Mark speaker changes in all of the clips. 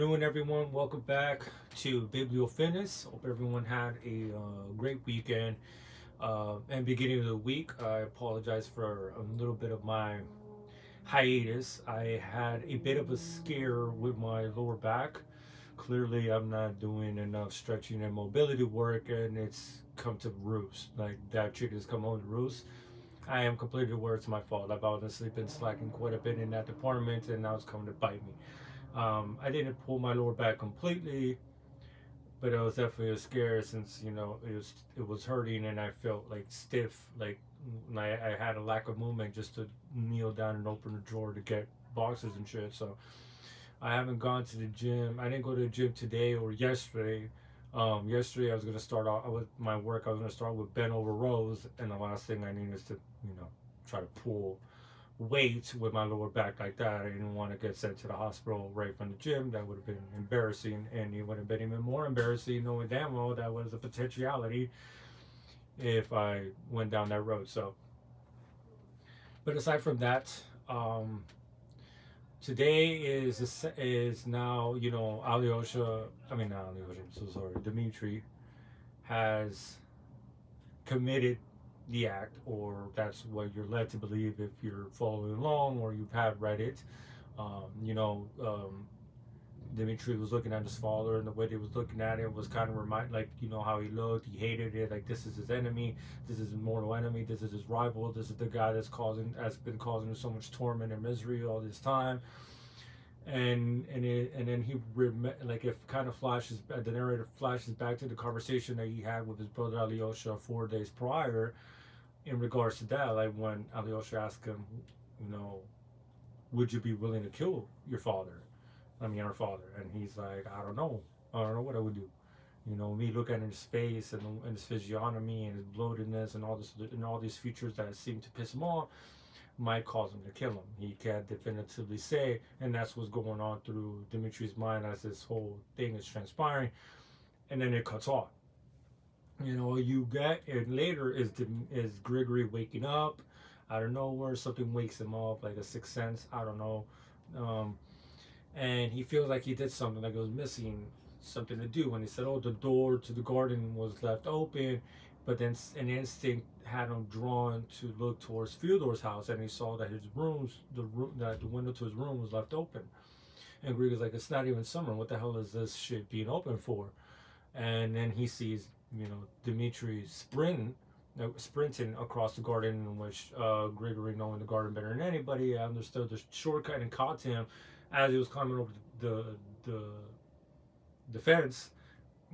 Speaker 1: Doing everyone, welcome back to Biblio Fitness. Hope everyone had a great weekend and beginning of the week. I apologize for a little bit of my hiatus. I had a bit of a scare with my lower back. Clearly, I'm not doing enough stretching and mobility work, and it's come to roost. Like that chick has come home to roost. I am completely aware it's my fault. I've honestly been slacking quite a bit in that department, and now it's coming to bite me. I didn't pull my lower back completely, but it was definitely a scare since it was hurting and I felt like stiff, like I had a lack of movement just to kneel down and open the drawer to get boxes and shit. So I haven't gone to the gym. I didn't go to the gym today or yesterday. Yesterday I was gonna start off with my work. I was gonna start with bent over rows, and the last thing I need is to try to pull weight with my lower back like that. I didn't want to get sent to the hospital right from the gym. That would have been embarrassing, and it would have been even more embarrassing knowing damn well that was a potentiality if I went down that road. So, but aside from that, um, today is now Alyosha. I mean not Alyosha. I'm so sorry. Dmitri has committed the act, or that's what you're led to believe if you're following along or you have read it. Um, you know, um, Dmitri was looking at his father, and the way he was looking at it was kind of like how he looked. He hated it. Like this is his enemy. This is his mortal enemy. This is his rival. This is the guy that's been causing him so much torment and misery all this time. And then like it kind of flashes. The narrator flashes back to the conversation that he had with his brother Alyosha 4 days prior, in regards to that. Like when Alyosha asked him, you know, would you be willing to kill your father? I mean, our father. And he's like, I don't know. I don't know what I would do. Me looking at his face and his physiognomy and his bloatedness and all these features that seem to piss him off might cause him to kill him. He can't definitively say, and that's what's going on through Dimitri's mind as this whole thing is transpiring. And then it cuts off. You get it later is Grigory waking up out of nowhere. Something wakes him up, like a sixth sense. I don't know. Um, and he feels like he did something, like it was missing something to do. When he said, "Oh, the door to the garden was left open," but then an instinct had him drawn to look towards Fyodor's house, and he saw that that the window to his room was left open. And Greg is like, "It's not even summer. What the hell is this shit being open for?" And then he sees, Dimitri sprinting across the garden, in which Grigory, knowing the garden better than anybody, understood the shortcut and caught him as he was climbing over the the, the fence.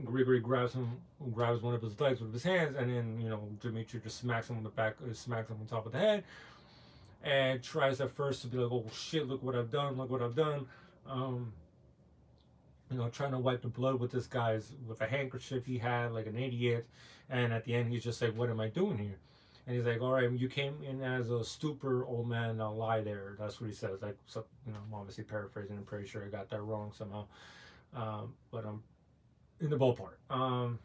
Speaker 1: Grigory grabs one of his legs with his hands, and then Dimitri just smacks him on the back, smacks him on top of the head, and tries at first to be like, "Oh shit! Look what I've done! Look what I've done!" Um, trying to wipe the blood with a handkerchief he had, like an idiot. And at the end, he's just like, "What am I doing here?" And he's like, "All right, you came in as a stupor, old man. Now lie there." That's what he says. Like, so, I'm obviously paraphrasing. I'm pretty sure I got that wrong somehow, but I'm in the ballpark.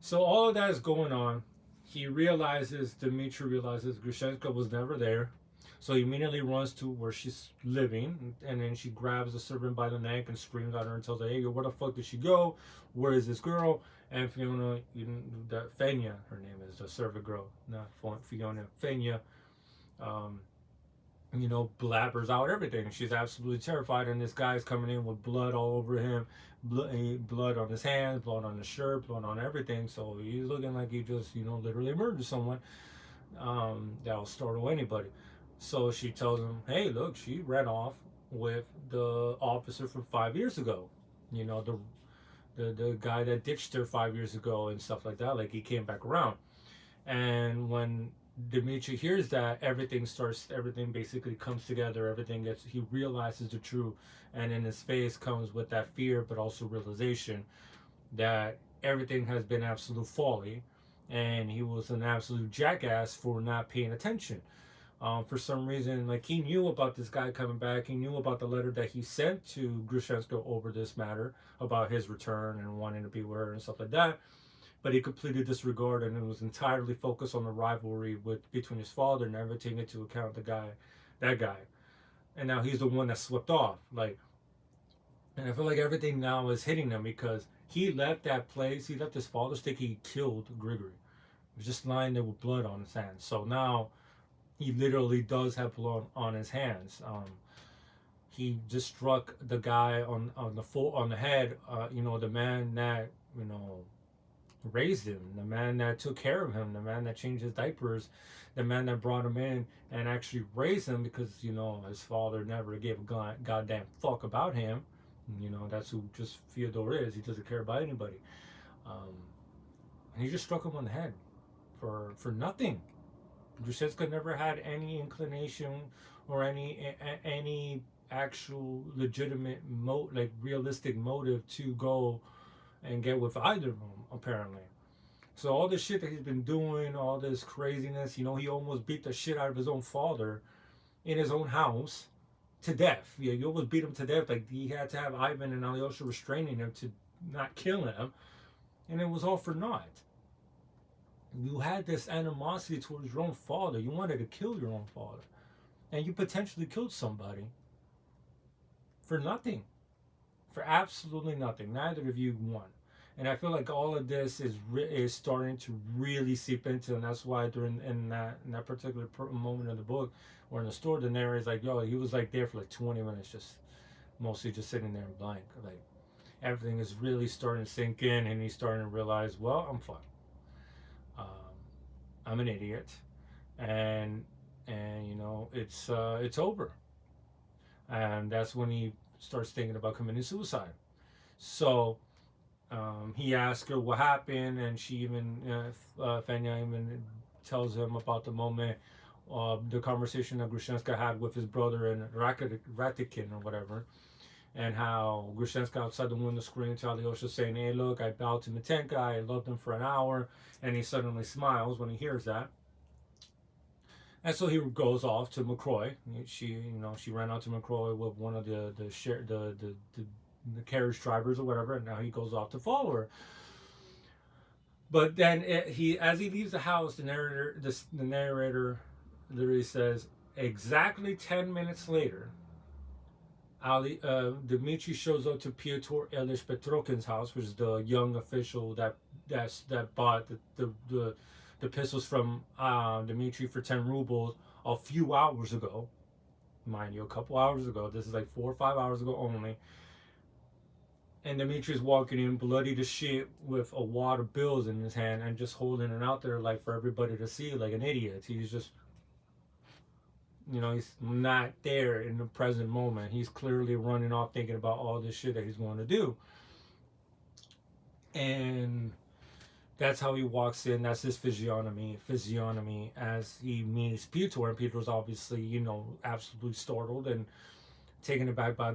Speaker 1: So all of that is going on. Dmitri realizes Grushenka was never there. So he immediately runs to where she's living, and then she grabs the servant by the neck and screams at her and tells her, "Hey, where the fuck did she go? Where is this girl?" And Fiona, Fenya, her name is, the servant girl, not Fiona, Fenya, um, blabbers out everything. She's absolutely terrified, and this guy's coming in with blood all over him, blood on his hands, blood on his shirt, blood on everything. So he's looking like he just, literally murdered someone. That'll startle anybody. So she tells him, "Hey, look, she ran off with the officer from 5 years ago. You know, the guy that ditched her 5 years ago and stuff like that. Like he came back around." And when Dimitri hears that, everything basically comes together. He realizes the truth, and in his face comes with that fear, but also realization that everything has been absolute folly, and he was an absolute jackass for not paying attention. For some reason, like he knew about this guy coming back. He knew about the letter that he sent to Grushenko over this matter about his return and wanting to be with her and stuff like that. But he completely disregarded and was entirely focused on the rivalry between his father, never taking into account that guy. And now he's the one that slipped off. Like And I feel like everything now is hitting him because he left that place. He left his father's stick. He killed Grigory. He was just lying there with blood on his hands. So now he literally does have blood on his hands. He just struck the guy on the head. The man that you know raised him, the man that took care of him, the man that changed his diapers, the man that brought him in and actually raised him because his father never gave a goddamn fuck about him. That's who just Fyodor is. He doesn't care about anybody. Um, and he just struck him on the head for nothing. Grushenka never had any inclination or any actual legitimate like realistic motive to go and get with either of them apparently. So all this shit that he's been doing, all this craziness, he almost beat the shit out of his own father in his own house to death. Yeah, he almost beat him to death. Like he had to have Ivan and Alyosha restraining him to not kill him, and it was all for naught. You had this animosity towards your own father. You wanted to kill your own father, and you potentially killed somebody for nothing, for absolutely nothing. Neither of you won. And I feel like all of this is starting to really seep into, and that's why during in that particular moment of the book or in the store, the narrator's like, yo, he was like there for like 20 minutes, just mostly just sitting there in blank. Like everything is really starting to sink in, and he's starting to realize, well, I'm fucked. Um, I'm an idiot, and it's over. And that's when he starts thinking about committing suicide. So he asks her what happened, and she even Fenya even tells him about the moment, the conversation that Grushenka had with his brother in Ratikin or whatever, and how Grushenka outside the window screamed to Alyosha saying, "Hey, look, I bowed to Mitenka. I loved him for an hour," and he suddenly smiles when he hears that. And so he goes off to McCroy. She ran out to McCroy with one of the carriage drivers or whatever, and now he goes off to follow her. But then as he leaves the house, the narrator literally says, exactly 10 minutes later, Dmitri shows up to Pyotr Ilyich Petrokin's house, which is the young official that bought the pistols from Dmitri for 10 rubles a few hours ago. Mind you, a couple hours ago. This is like 4 or 5 hours ago only. And Dimitri's walking in bloody to shit with a wad of bills in his hand and just holding it out there like for everybody to see like an idiot. He's just, he's not there in the present moment. He's clearly running off thinking about all this shit that he's going to do. And that's how he walks in. That's his physiognomy as he meets Peter. And Peter's obviously, absolutely startled and taken aback by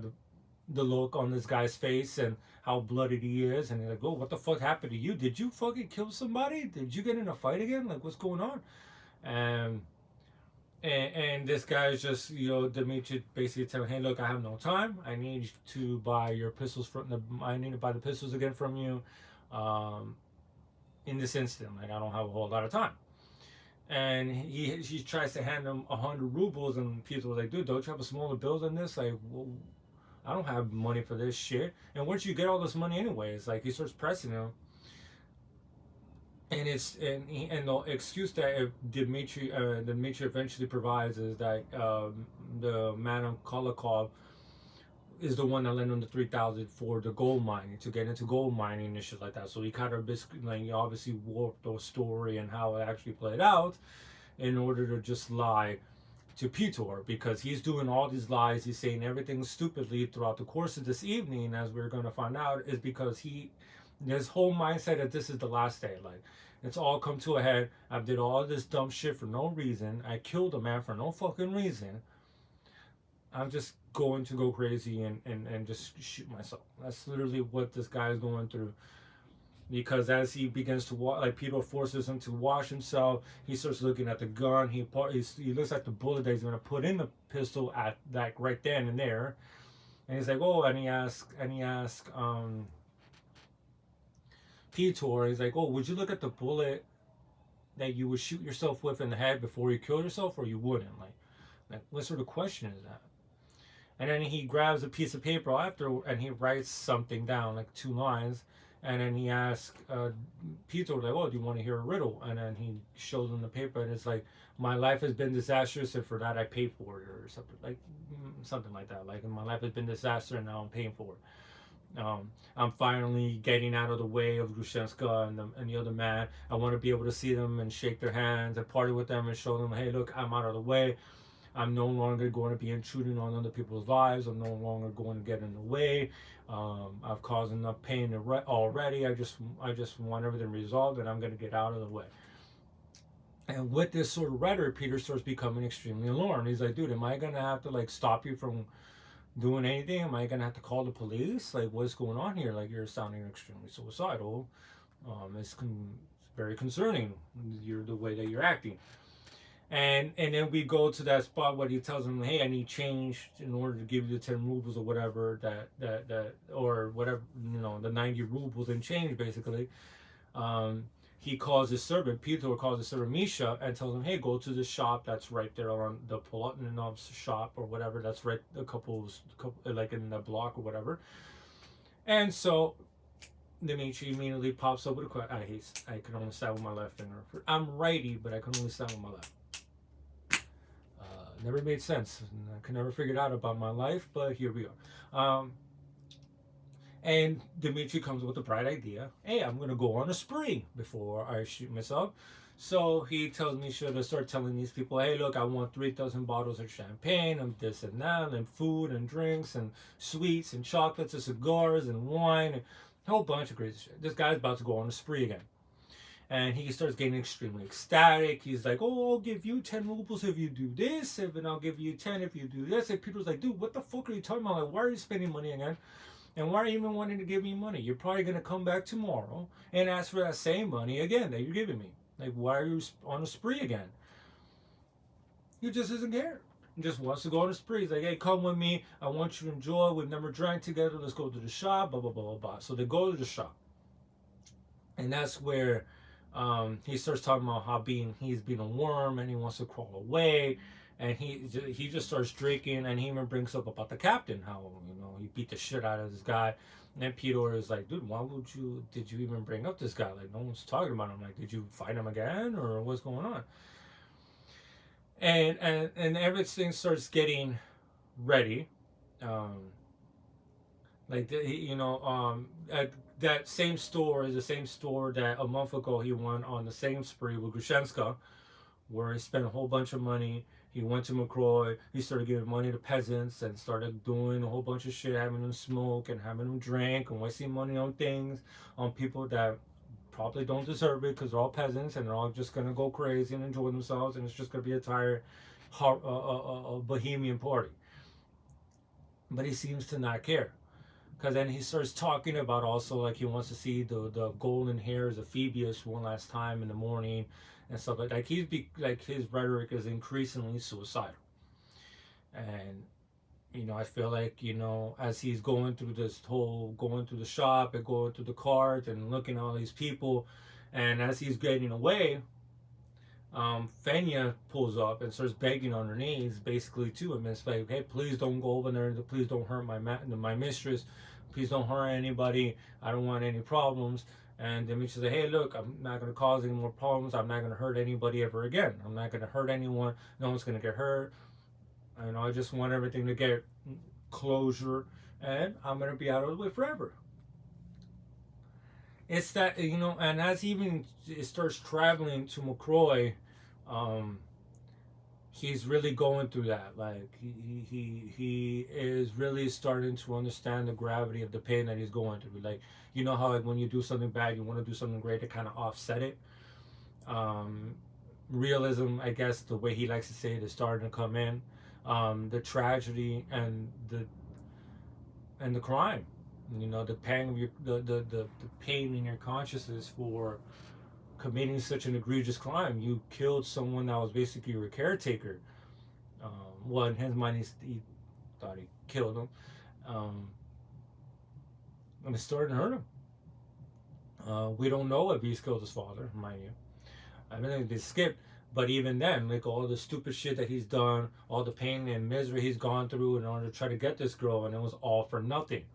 Speaker 1: the look on this guy's face and how bloodied he is. And he's like, oh, what the fuck happened to you? Did you fucking kill somebody? Did you get in a fight again? Like, what's going on? And this guy's just, Dimitri basically telling, hey, look, I have no time. I need to buy your pistols I need to buy the pistols again from you. In this instant, like I don't have a whole lot of time. And he tries to hand him 100 rubles, and people was like, dude, don't you have a smaller bill than this? Like, well, I don't have money for this shit. And where'd you get all this money anyway? It's like he starts pressing him, and the excuse that Dmitri eventually provides is that the Madam Kolokov is the one that lent him the 3,000 for the gold mining, to get into gold mining and shit like that. So he kind of basically, like, he obviously warped the story and how it actually played out in order to just lie to Peter, because he's doing all these lies. He's saying everything stupidly throughout the course of this evening, as we're going to find out, is because his whole mindset that this is the last day. Like, it's all come to a head. I did all this dumb shit for no reason. I killed a man for no fucking reason. I'm just going to go crazy and just shoot myself. That's literally what this guy is going through. Because as he begins to like Peter forces him to wash himself, he starts looking at the gun. He looks at the bullet that he's going to put in the pistol at like right then and there, and he's like, oh, and he asks Peter, he's like, oh, would you look at the bullet that you would shoot yourself with in the head before you kill yourself, or you wouldn't? Like what sort of question is that? And then he grabs a piece of paper after and he writes something down, like 2 lines. And then he asks Peter, like, oh, do you want to hear a riddle? And then he shows him the paper, and it's like, my life has been disastrous, and for that I paid for it, or something like that. Like, my life has been disaster, and now I'm paying for it. I'm finally getting out of the way of Grushenska and the other man. I want to be able to see them and shake their hands and party with them and show them, hey, look, I'm out of the way. I'm no longer going to be intruding on other people's lives. I'm no longer going to get in the way. I've caused enough pain already. I just want everything resolved, and I'm going to get out of the way. And with this sort of rhetoric, Peter starts becoming extremely alarmed. He's like, dude, am I going to have to like stop you from doing anything? Am I going to have to call the police? Like, what's going on here? Like, you're sounding extremely suicidal. It's very concerning, the way that you're acting. And then we go to that spot where he tells him, hey, I need change in order to give you the 10 rubles or whatever, that or whatever, the 90 rubles and change, basically. He calls his servant, Peter calls his servant Misha, and tells him, hey, go to the shop that's right there on the Polotnikov's shop or whatever, that's right a couple like in the block or whatever. And so Dmitri immediately pops up with a question. I can only stab with my left finger. I'm righty, but I can only stab with my left. Never made sense. I could never figure it out about my life, but here we are. And Dmitri comes with a bright idea. Hey, I'm going to go on a spree before I shoot myself. So he tells me to start telling these people, hey, look, I want 3,000 bottles of champagne and this and that, and food and drinks and sweets and chocolates and cigars and wine and a whole bunch of crazy shit. This guy's about to go on a spree again. And he starts getting extremely ecstatic. He's like, oh, I'll give you 10 rubles if you do this, and I'll give you 10 if you do this. And Peter's like, dude, what the fuck are you talking about? Like, why are you spending money again? And why are you even wanting to give me money? You're probably going to come back tomorrow and ask for that same money again that you're giving me. Like, why are you on a spree again? He just doesn't care. He just wants to go on a spree. He's like, hey, come with me. I want you to enjoy. We've never drank together. Let's go to the shop, blah, blah, blah, blah, blah. So they go to the shop. And that's where he starts talking about how he's been a worm and he wants to crawl away, and he just starts drinking, and he even brings up about the captain, how he beat the shit out of this guy. And then Peter is like, dude, did you even bring up this guy? Like, no one's talking about him. Like, did you fight him again, or what's going on? And everything starts getting ready. That same store is the same store that a month ago he went on the same spree with Grushenska, where he spent a whole bunch of money. He went to McCroy. He started giving money to peasants and started doing a whole bunch of shit, having them smoke and having them drink and wasting money on things, on people that probably don't deserve it because they're all peasants and they're all just going to go crazy and enjoy themselves, and it's just going to be a tired bohemian party. But he seems to not care. Because then he starts talking about also, like, he wants to see the golden hairs of Phoebus one last time in the morning and stuff like that. His rhetoric is increasingly suicidal. And I feel like, as he's going through the shop and going through the cart and looking at all these people, and as he's getting away, Fenya pulls up and starts begging on her knees, basically, to him. It's like, hey, please don't go over there. Please don't hurt my mistress. Please don't hurt anybody. I don't want any problems. And Dmitri says, hey, look, I'm not going to cause any more problems. I'm not going to hurt anybody ever again. I'm not going to hurt anyone. No one's going to get hurt. I just want everything to get closure, and I'm going to be out of the way forever. It's that, and as he even starts traveling to McCroy, he's really going through that. Like, he is really starting to understand the gravity of the pain that he's going through. Like, how, like, when you do something bad, you want to do something great to kind of offset it. Realism, I guess, the way he likes to say it, is starting to come in. The tragedy and the crime. The pain the pain in your consciousness for committing such an egregious crime. You killed someone that was basically your caretaker. Well, in his mind, he thought he killed him, and it started to hurt him. We don't know if he's killed his father, mind you. I mean, they skipped But even then, like all the stupid shit that he's done, all the pain and misery he's gone through in order to try to get this girl, and it was all for nothing.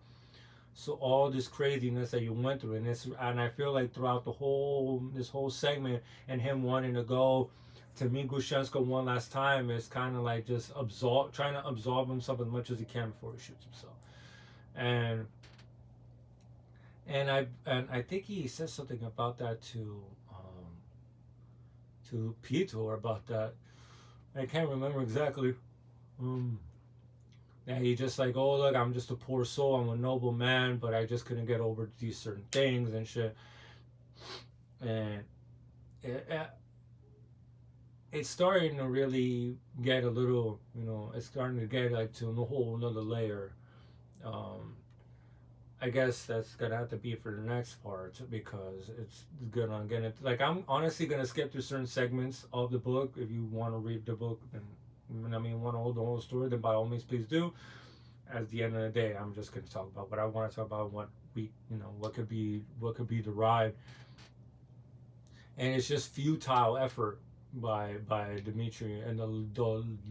Speaker 1: So all this craziness that you went through, and I feel like throughout the whole this whole segment, and him wanting to go to meet Grushenko one last time is kind of like just trying to absolve himself as much as he can before he shoots himself. And I think he says something about that to Peter about that. I can't remember exactly. Um, yeah, he just like, oh look, I'm just a poor soul. I'm a noble man, but I just couldn't get over these certain things and shit. And it, it's starting to really get a little, it's starting to get like to a whole another layer. Um, I guess that's gonna have to be for the next part because it's gonna get it. Like I'm honestly gonna skip through certain segments of the book. If you want to read the book and I mean want to hold the whole story, then by all means please do. At the end of the day, I'm just gonna talk about what I want to talk about. What we, what could be derived, and it's just futile effort by Dmitri and the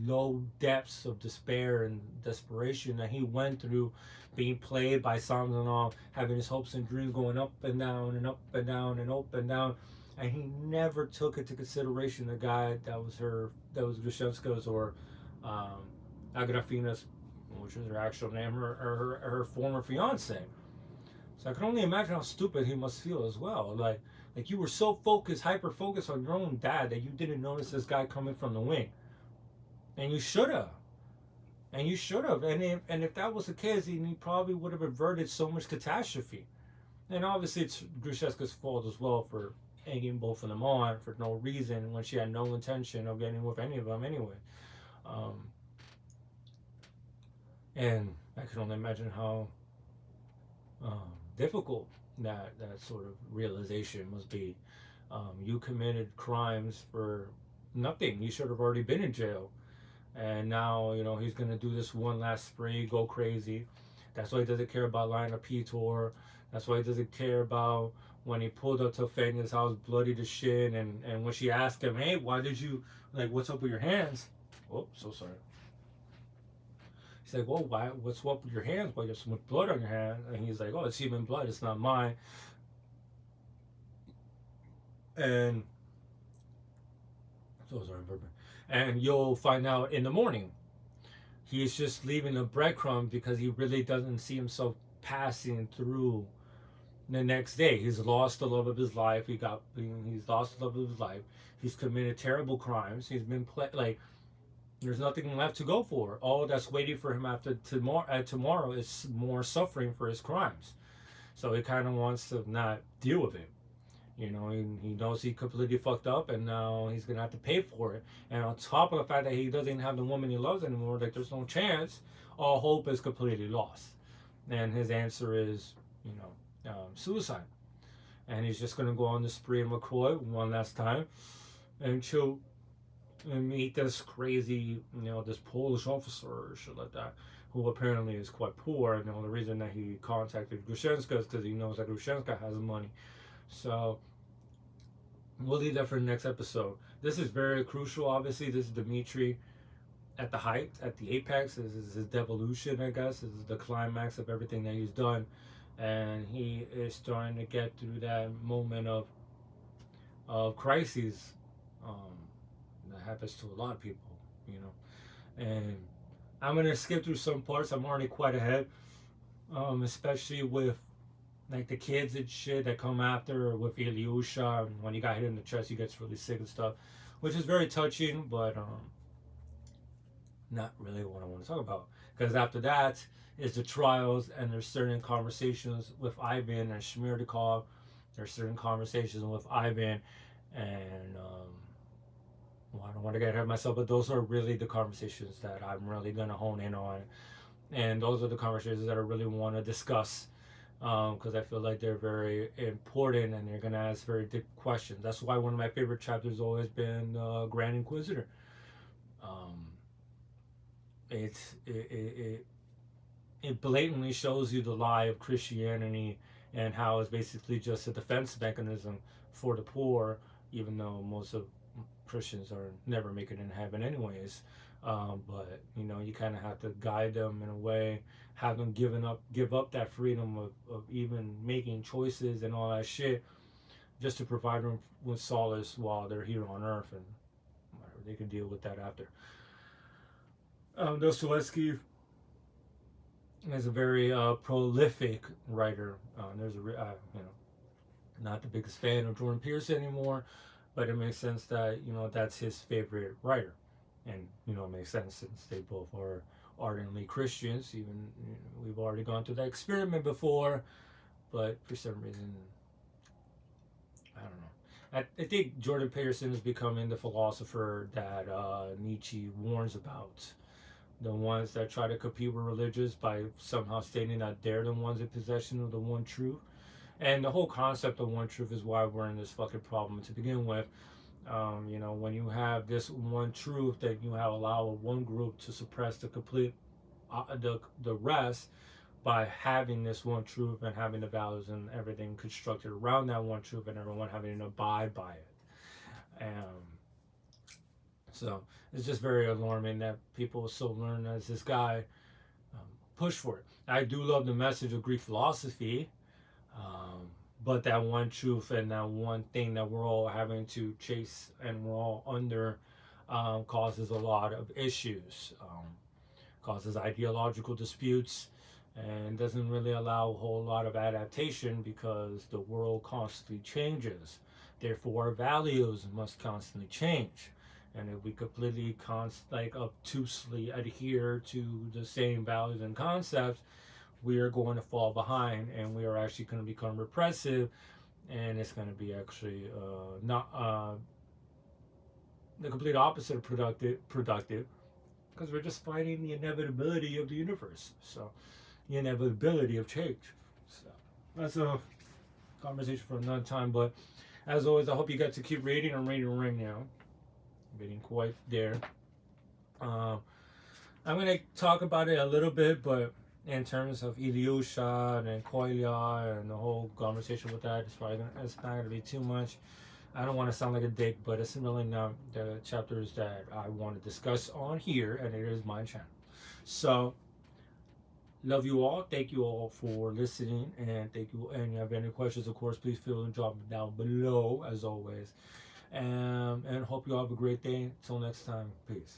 Speaker 1: low depths of despair and desperation that he went through, being played by Samsonov, having his hopes and dreams going up and down and up and down and up and down, and he never took into consideration the guy that was Grushensko's or um, Agrafina's, which is her actual name, her former fiance. So I can only imagine how stupid he must feel as well. Like you were so focused, hyper focused on your own dad that you didn't notice this guy coming from the wing, and you should have, and you should have, and if that was the case, he probably would have averted so much catastrophe. And obviously, it's Grushenka's fault as well for egging both of them on for no reason when she had no intention of getting with any of them anyway. Um, and I can only imagine how difficult that sort of realization must be. You committed crimes for nothing. You should have already been in jail, and now he's gonna do this one last spree, go crazy. That's why he doesn't care about lying to Pitor. That's why he doesn't care about when he pulled up to Fenya's house, bloody to shit, and when she asked him, "Hey, why did you what's up with your hands?" Oh, so sorry. He's like, "Well, why? What's up with your hands? Why you have so much blood on your hand?" And he's like, "Oh, it's human blood. It's not mine." And so sorry, Bourbon. And you'll find out in the morning. He's just leaving a breadcrumb because he really doesn't see himself passing through the next day. He's lost the love of his life. He's lost the love of his life. He's committed terrible crimes. He's been like there's nothing left to go for. All that's waiting for him after tomorrow is more suffering for his crimes. So he kind of wants to not deal with it. He knows he completely fucked up, and now he's gonna have to pay for it. And on top of the fact that he doesn't have the woman he loves anymore, like there's no chance, all hope is completely lost. And his answer is, suicide. And he's just gonna go on the spree in McCoy one last time, and chill, and meet this crazy, this Polish officer or shit like that, who apparently is quite poor. And the reason that he contacted Grushenka is because he knows that Grushenka has money. So we'll leave that for the next episode. This is very crucial. Obviously, this is Dmitri at the height, at the apex. This is his devolution, I guess. This is the climax of everything that he's done, and he is starting to get through that moment of crises. That happens to a lot of people. And I'm gonna skip through some parts. I'm already quite ahead, especially with like the kids and shit that come after with Ilyusha, and when he got hit in the chest he gets really sick and stuff, which is very touching, but not really what I want to talk about, because after that is the trials, and there's certain conversations with Ivan and Shmirdikov. There's certain conversations with Ivan, and well, I don't want to get ahead of myself, but those are really the conversations that I'm really gonna hone in on, and those are the conversations that I really want to discuss, because I feel like they're very important and they're going to ask very deep questions. That's why one of my favorite chapters has always been Grand Inquisitor. Um, it blatantly shows you the lie of Christianity and how it's basically just a defense mechanism for the poor, even though most of Christians are never making it in heaven anyways. But you kind of have to guide them in a way, have them give up that freedom of even making choices and all that shit, just to provide them with solace while they're here on earth, and whatever, they can deal with that after. Dostoevsky is a very prolific writer. There's not the biggest fan of Jordan Peterson anymore, but it makes sense that that's his favorite writer, and it makes sense since they both are ardently Christians. Even we've already gone through that experiment before, but for some reason, I don't know. I think Jordan Peterson is becoming the philosopher that Nietzsche warns about. The ones that try to compete with religions by somehow stating that they're the ones in possession of the one truth. And the whole concept of one truth is why we're in this fucking problem to begin with. When you have this one truth, that you have allowed one group to suppress the complete the rest by having this one truth and having the values and everything constructed around that one truth, and everyone having to abide by it. So it's just very alarming that people so learn as this guy push for it. I do love the message of Greek philosophy, but that one truth and that one thing that we're all having to chase and we're all under causes a lot of issues, causes ideological disputes, and doesn't really allow a whole lot of adaptation because the world constantly changes. Therefore, our values must constantly change. And if we completely obtusely adhere to the same values and concepts, we are going to fall behind, and we are actually going to become repressive, and it's going to be actually not the complete opposite of productive, because we're just fighting the inevitability of the universe. So the inevitability of change. So that's a conversation for another time. But as always, I hope you get to keep reading. I'm reading right now. I'm getting quite there. I'm going to talk about it a little bit, but in terms of Ilyusha and Koilya and the whole conversation with that, it's not going to be too much. I don't want to sound like a dick, but it's really not the chapters that I want to discuss on here, and it is my channel. So, love you all. Thank you all for listening, and thank you. And if you have any questions, of course, please feel free to drop them down below, as always. And hope you all have a great day. Until next time, peace.